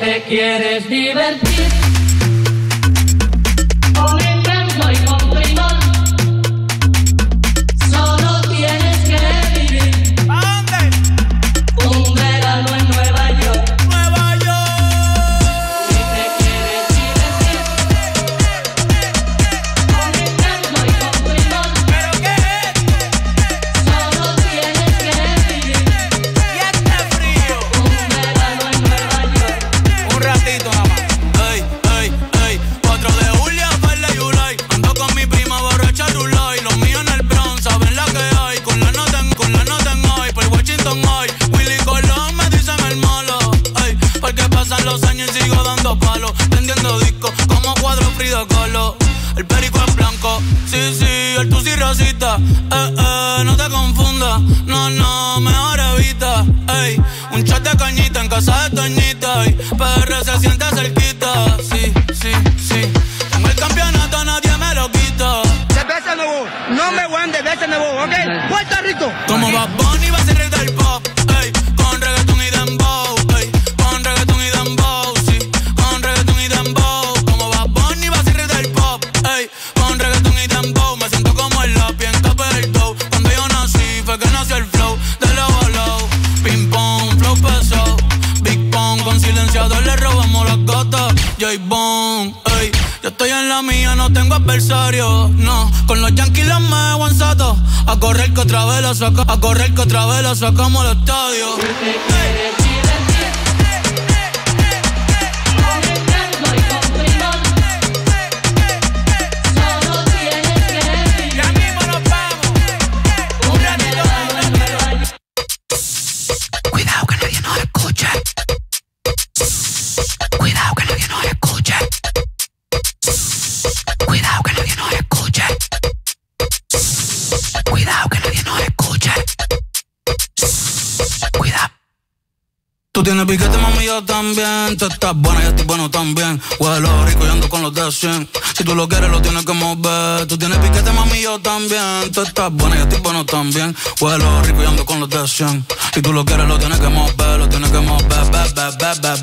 te quieres divertir con encanto y con primor, solo tienes que vivir. ¿A dónde? Un verano en Nueva York. Nueva York. Si te quieres divertir con encanto y con primor, ¿Pero qué es? solo tienes que vivir. Y este frío. Un verano en Nueva York. Un ratito nada más. Ey, ey, ey. 4 de julio, baila Yulai. Ando con mi prima borracha Rulay. Los míos en el Bronx, saben la que hay. Con la nota en hoy, por Washington hoy. Willy Colón me dicen el malo. Ey, porque pasan los años y sigo dando palos. Vendiendo discos como cuadro Frida Kahlo. El perico es blanco, sí, sí, el tusi racista. No te confundas, no, no, mejor evita. Ey, un chat de cañita en casa de Toñita. Ey, PR se siente cerquita, sí, sí, sí. Tengo el campeonato, nadie me lo quita. Cerveza Nuevo, number one de Cerveza Nuevo, ¿ok? Puerto Rico. Como Bad Bunny va a ser rey del pop, ey, con reggaeton y dembow, ey, con reggaeton y dembow, sí, con reggaeton y dembow. Como Bad Bunny va a ser rey del pop, ey, con reggaeton y dembow. Me siento como el lápiz en tope del dough. Cuando yo nací fue que nació el flow de low a low. Ping pong, flow pesado, Big Pong, con silenciador le robamos las gatas. J-Bone, ey, yo estoy en la mía, no tengo adversario, no. Con los Yankees los me guanzato. A correr que otra vez la saca, a correr que otra vez la sacamos al estadio. Si te quieres divertir con encanto y con primor, solo tienes que vivir. Ya mismo nos vamos. Un verano en Nueva York. Cuidado que nadie nos escuche. Cuidado que nadie nos escuche. Cuidado que nadie nos escuche. Cuidado que nadie nos escuche. Cuidado. Tú tienes piquete, mami, yo también. Tú estás buena, yo estoy bueno también. Huelo rico y ando con los de 100. Si tú lo quieres, lo tienes que mover. Tú tienes piquete, mami, yo también. Tú estás buena, yo estoy bueno también. Huelo rico y ando con los de 100. Si tú lo quieres, lo tienes que mover. Lo tienes que mover. Lo tienes que mover.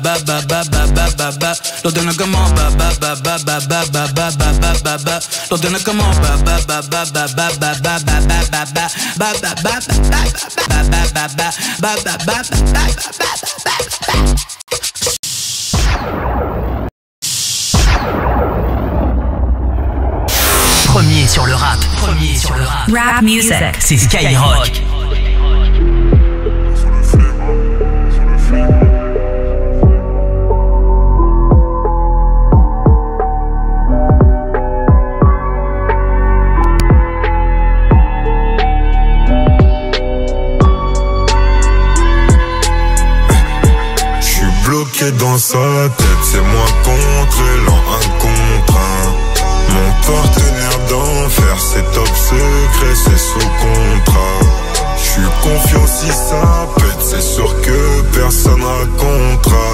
Lo tienes que mover. Premier sur le rap. Premier sur le rap. Rap music. C'est Skyrock. Bloqué dans sa tête, c'est moi contre elle en un contre un. Mon partenaire d'enfer, c'est top secret, c'est sous contrat. J'suis confiant si ça pète, c'est sûr que personne racontera.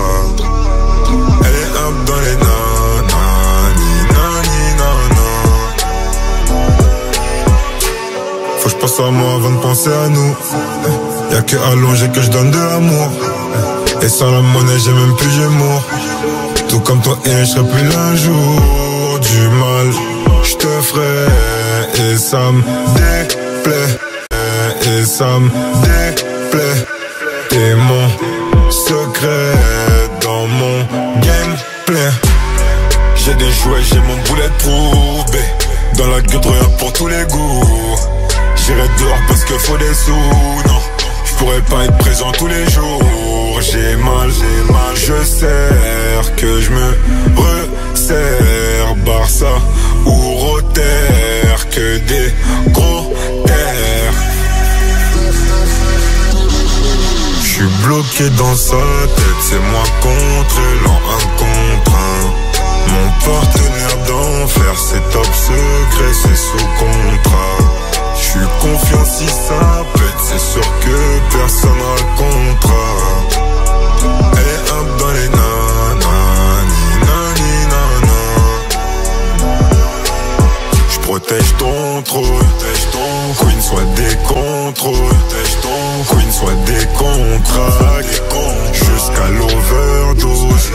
Elle est up dans les nanani, nani, nana. Faut que j'pense à moi avant de penser à nous. Y'a que allongé que j'donne de l'amour. Et sans la monnaie j'ai même plus Gémeaux. Tout comme toi et je serai plus l'un jour. Du mal je te ferai. Et ça me déplaît. Et ça me déplaît. T'es mon secret dans mon gameplay. J'ai des jouets, j'ai mon bulletproof B. Dans la gueule rien pour tous les goûts. J'irai dehors parce que faut des sous. Non, je pourrais pas être présent tous les jours. J'ai mal, je sers que je me resserre. Barça ou Rotter, que des gros terres. J'suis bloqué dans sa tête, c'est moi contre elle en un contre un. Mon partenaire d'enfer, c'est top secret, c'est sous contrat. J'suis confiant si ça pète, c'est sûr que personne racontera. Elle est up dans les nanani, nani, nana. J'protège ton trône, queen soit des contrôles, queen soit des contrats, jusqu'à l'overdose.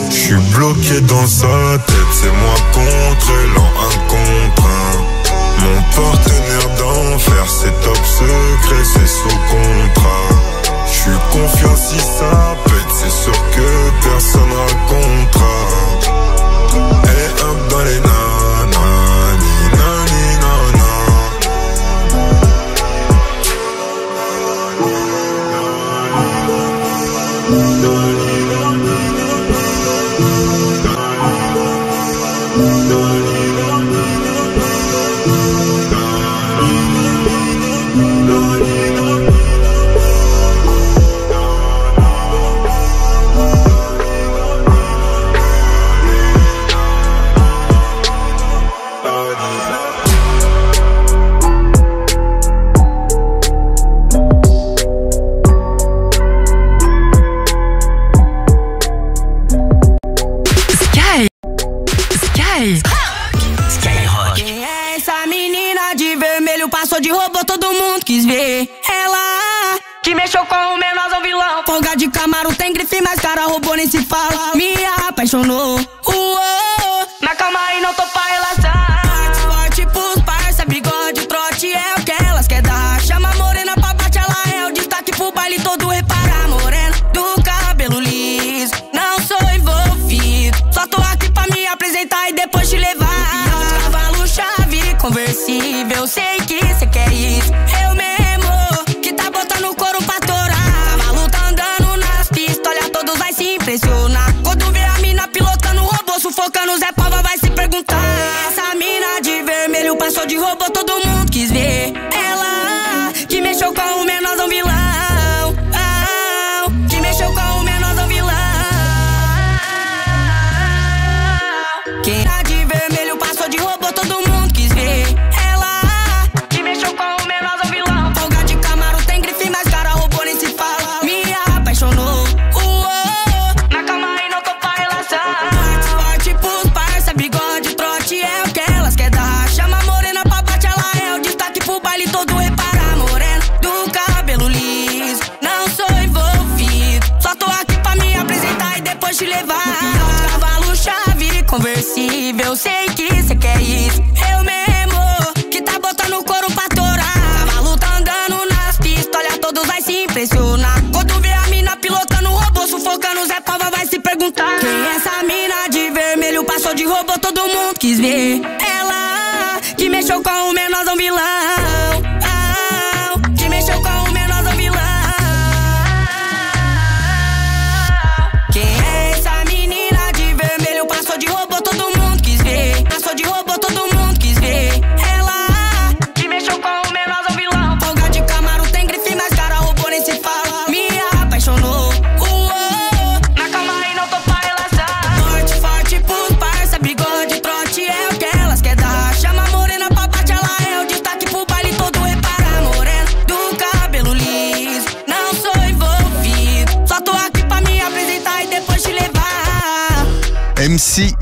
J'suis bloqué dans sa tête, c'est moi contre elle en un contre un. Mon partenaire d'enfer, c'est top secret, c'est sous contrat. J'suis confiant si ça pète, c'est sûr que personne racontera. Et hop dans les nanas, ni nani nana. Skyrock. Quem é essa menina de vermelho? Passou de robô, todo mundo quis ver. Ela que mexeu com o menorzão vilão. Folga de Camaro, tem grife, mas cara robô nem se fala. Me apaixonou. Na calma aí, não tô pra relação. Forte pros parça, bigode, trote é o que elas quer dar. Chama a morena pra bate, ela é o destaque pro baile todo. Repara, morena do cabelo liso. Não sou envolvido, só tô aqui pra me apresentar e depois te levar. Cavalo chave, conversível, sei que cê quer isso. Eu mesmo, que tá botando o couro pra torar. Cavalo tá andando nas pistas, olha, todos vai se impressionar. Quando vê a mina pilotando o robô, sufocando Zé Pava, vai se perguntar. Essa mina de vermelho passou de robô, todo mundo quis ver. Ela que mexeu com o menorzão vilão. Que mexeu com o menorzão vilão. Quem tá de vermelho passou de robô, todo mundo quis ver. Ela que mexeu com o menorzão vilão. Folga de Camaro, tem grife, mas cara robô nem se fala. Me apaixonou. Na calma aí, não tô pra relação. Forte pros parça, bigode, trote é o que elas quer dar. Chama a morena pra bate, ela é o destaque pro baile todo. Repara, morena do cabelo liso. Não sou envolvido, só tô aqui pra me apresentar e depois te levar. Cavalo chave, conversível, sei que cê quer isso. Eu mesmo, que tá botando o couro pra torar. Cavalo tá andando nas pistas, olha, todos vai se impressionar. Quando vê a mina pilotando o robô, sufocando Zé Pava, vai se perguntar. Quem é essa mina de vermelho? Passou de robô, todo mundo quis ver. Ela que mexeu com o menorzão vilão. Que mexeu com o menorzão vilão. Quem é essa menina de vermelho? Passou de robô, todo mundo quis ver. Passou de robô, todo mundo quis ver. Ela que mexeu com o menorzão vilão. Folga de Camaro, tem grife, mas cara robô nem se fala. Me apaixonou. Na calma aí, não tô pra relação. Forte pros parça, bigode, trote é o que elas quer dar. Chama a morena pra bate, ela é o destaque pro baile todo. Repara, morena do cabelo liso. Não sou envolvido, só tô aqui pra me apresentar e depois te levar. MC